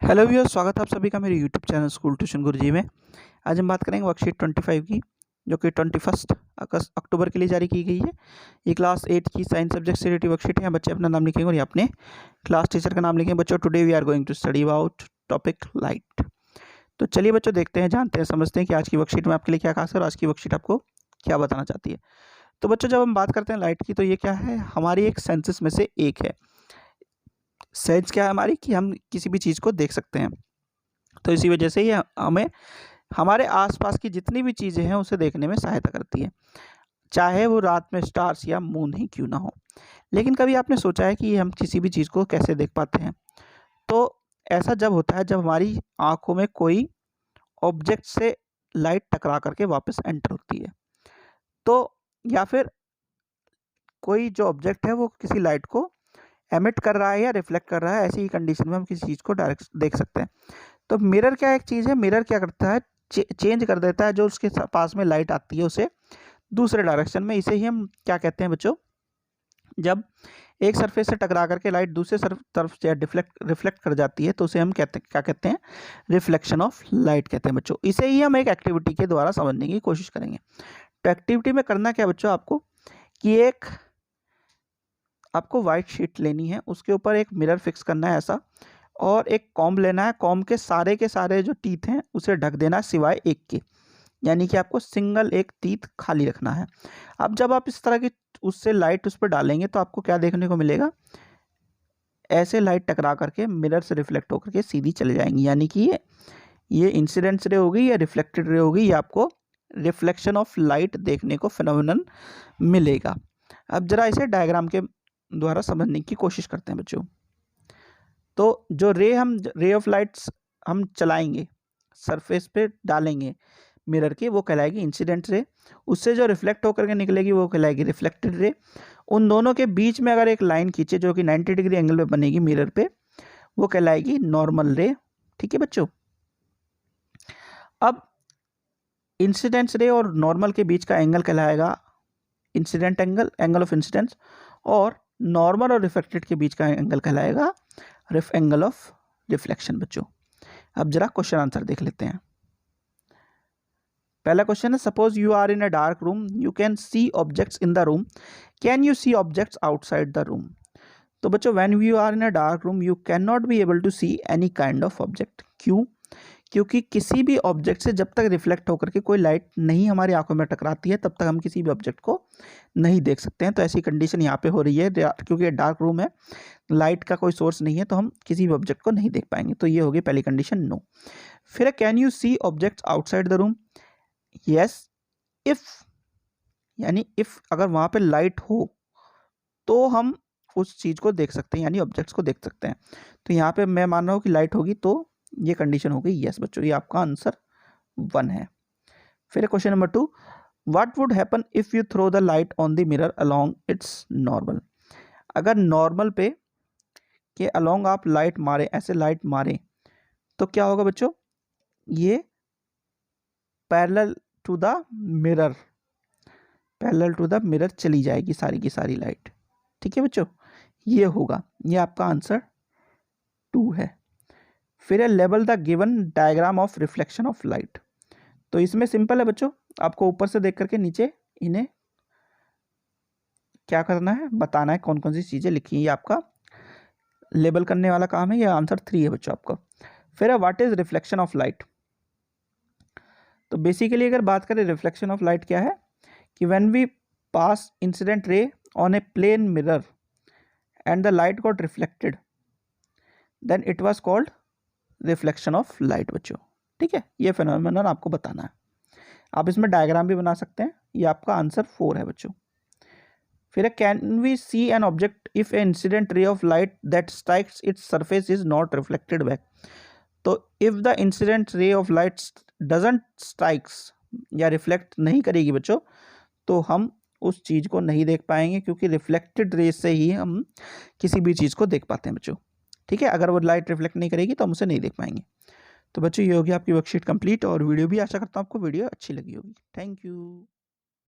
Hello viewers, स्वागत है आप सभी का मेरे यूट्यूब चैनल स्कूल ट्यूशन गुरुजी में। आज हम बात करेंगे वर्कशीट 25 की, जो कि 21 अक्टूबर के लिए जारी की गई है। ये क्लास 8 की साइंस सब्जेक्ट से रिलेटेड वर्कशीट है। बच्चे अपना नाम लिखेंगे और ये अपने क्लास टीचर का नाम लिखेंगे। बच्चों, today we are going to study about topic light. तो चलिए बच्चों, देखते हैं, जानते हैं, समझते हैं कि आज की वर्कशीट में आपके लिए क्या खास है और आज की वर्कशीट आपको क्या बताना चाहती है। तो बच्चों, जब हम बात करते हैं लाइट की, तो ये क्या है, हमारी एक सेंसेस में से एक है। सेंस क्या है हमारी, कि हम किसी भी चीज़ को देख सकते हैं। तो इसी वजह से ये हमें हमारे आसपास की जितनी भी चीज़ें हैं उसे देखने में सहायता करती है, चाहे वो रात में स्टार्स या मून ही क्यों ना हो। लेकिन कभी आपने सोचा है कि हम किसी भी चीज़ को कैसे देख पाते हैं? तो ऐसा जब होता है जब हमारी आँखों में कोई ऑब्जेक्ट से लाइट टकरा करके वापस एंटर होती है। तो या फिर कोई जो ऑब्जेक्ट है वो किसी लाइट को एमिट कर रहा है या रिफ्लेक्ट कर रहा है, ऐसी ही कंडीशन में हम किसी चीज़ को डायरेक्ट देख सकते हैं। तो मिरर क्या एक चीज़ है, मिरर क्या करता है, चेंज कर देता है जो उसके पास में लाइट आती है उसे दूसरे डायरेक्शन में। इसे ही हम क्या कहते हैं बच्चों, जब एक सरफेस से टकरा करके लाइट दूसरे तरफ से रिफ्लेक्ट कर जाती है तो उसे हम क्या कहते हैं, रिफ्लेक्शन ऑफ लाइट कहते हैं बच्चों। इसे ही हम एक एक्टिविटी के द्वारा समझने की कोशिश करेंगे। तो एक्टिविटी में करना क्या बच्चों, आपको कि आपको वाइट शीट लेनी है, उसके ऊपर एक मिरर फिक्स करना है ऐसा, और एक कॉम्ब लेना है। कॉम्ब के सारे जो टीथ हैं उसे ढक देना है सिवाय एक के, यानी कि आपको सिंगल एक टीथ खाली रखना है। अब जब आप इस तरह की उससे लाइट उस पर डालेंगे तो आपको क्या देखने को मिलेगा, ऐसे लाइट टकरा करके मिरर से रिफ्लेक्ट होकर के सीधी चले जाएंगी, यानी कि ये इंसिडेंट रे होगी या रिफ्लेक्टेड रे होगी, ये आपको रिफ्लेक्शन ऑफ लाइट देखने को फिनोमिनन मिलेगा। अब जरा इसे डायग्राम के द्वारा समझने की कोशिश करते हैं बच्चों। तो जो रे ऑफ लाइट्स हम चलाएंगे, सरफेस पे डालेंगे मिरर की, वो कहलाएगी इंसिडेंट रे। उससे जो रिफ्लेक्ट होकर के निकलेगी वो कहलाएगी रिफ्लेक्टेड रे। उन दोनों के बीच में अगर एक लाइन खींचे जो कि 90 डिग्री एंगल में बनेगी मिरर पे, वो कहलाएगी नॉर्मल रे। ठीक है बच्चों। अब इंसिडेंस रे और नॉर्मल के बीच का एंगल कहलाएगा incident angle, angle of incidence, और नॉर्मल और रिफ्लेक्टेड के बीच का एंगल कहलाएगा एंगल ऑफ रिफ्लेक्शन बच्चों। अब जरा क्वेश्चन आंसर देख लेते हैं। पहला क्वेश्चन है, suppose you are in a dark room, you can see objects in the room, can you see objects outside the room? तो बच्चों, when you are in a dark room you can not be able to see any kind of object. क्यों? क्योंकि किसी भी object से जब तक reflect होकर के कोई लाइट नहीं हमारी आंखों में टकराती है तब तक हम किसी भी ऑब्जेक्ट को नहीं देख सकते हैं। तो ऐसी कंडीशन यहाँ पे हो रही है, क्योंकि डार्क रूम है, लाइट का कोई सोर्स नहीं है, तो हम किसी भी ऑब्जेक्ट को नहीं देख पाएंगे। तो ये होगी पहली कंडीशन, नो। फिर can you see objects outside the room? Yes, if, यानी इफ अगर वहाँ पे लाइट हो तो हम उस चीज़ को देख सकते हैं, यानी ऑब्जेक्ट्स को देख सकते हैं। तो यहाँ पे मैं मान रहा हूँ कि लाइट होगी, तो ये कंडीशन हो गई यस बच्चों। ये आपका आंसर 1 है। फिर question number 2, what would happen if you throw the light on the mirror along its normal? अगर नॉर्मल पे के अलोंग आप लाइट मारे, ऐसे लाइट मारे, तो क्या होगा बच्चों, ये parallel to the mirror, parallel to the mirror चली जाएगी सारी की सारी लाइट। ठीक है बच्चों, ये होगा, ये आपका आंसर 2 है। फिर है, label the given diagram of reflection of light. तो इसमें सिंपल है बच्चों, आपको ऊपर से देख करके नीचे इन्हें क्या करना है, बताना है कौन कौन सी चीज़ें लिखी हैं। ये आपका लेबल करने वाला काम है। ये आंसर 3 है बच्चों आपका। फिर है, what is reflection of light? तो बेसिकली अगर बात करें रिफ्लेक्शन ऑफ लाइट क्या है, कि when we pass incident ray on a plane mirror and the light got reflected, then it was called reflection of light बच्चों। ठीक है, ये फिनोमेनन आपको बताना है। आप इसमें डायग्राम भी बना सकते हैं। ये आपका आंसर 4 है बच्चों। फिर can we see an object if a incident ray of light that strikes its surface is not reflected back? तो if the incident ray of light doesn't strikes, या रिफ्लेक्ट नहीं करेगी बच्चों, तो हम उस चीज़ को नहीं देख पाएंगे, क्योंकि रिफ्लेक्टेड रे से ही हम किसी भी चीज़ को देख पाते हैं बच्चों। ठीक है, अगर वो लाइट रिफ्लेक्ट नहीं करेगी तो हम उसे नहीं देख पाएंगे। तो बच्चों, ये होगी आपकी वर्कशीट कंप्लीट, और वीडियो भी आशा करता हूँ आपको वीडियो अच्छी लगी होगी। Thank you.